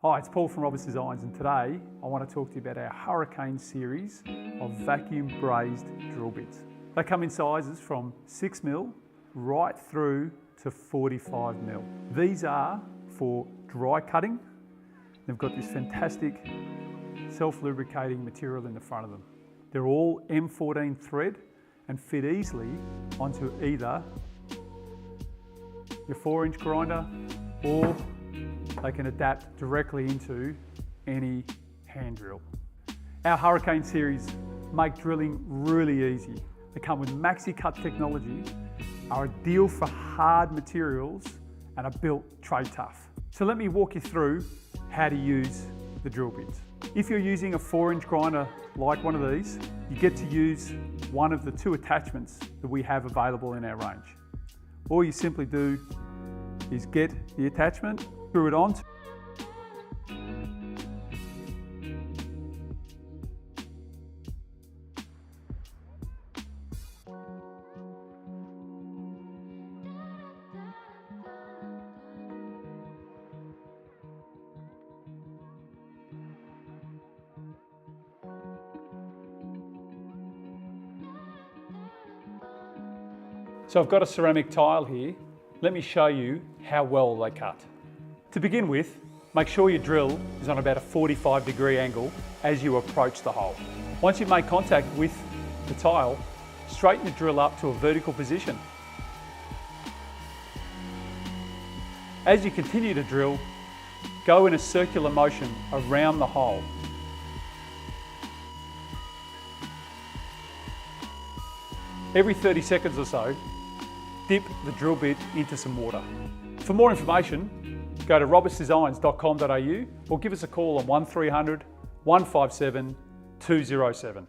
Hi, it's Paul from Roberts Designs, and today I want to talk to you about our Hurricane series of vacuum brazed drill bits. They come in sizes from 6mm right through to 45mm. These are for dry cutting. They've got this fantastic self-lubricating material in the front of them. They're all M14 thread and fit easily onto either your 4-inch grinder, or they can adapt directly into any hand drill. Our Hurricane series make drilling really easy. They come with maxi cut technology, are ideal for hard materials, and are built trade tough. So let me walk you through how to use the drill bits. If you're using a 4-inch grinder like one of these, you get to use one of the 2 attachments that we have available in our range. All you simply do is get the attachment, screw it on. So I've got a ceramic tile here. Let me show you how well they cut. To begin with, make sure your drill is on about a 45-degree angle as you approach the hole. Once you've made contact with the tile, straighten the drill up to a vertical position. As you continue to drill, go in a circular motion around the hole. Every 30 seconds or so, dip the drill bit into some water. For more information, go to robertsdesigns.com.au or give us a call on 1300 157 207.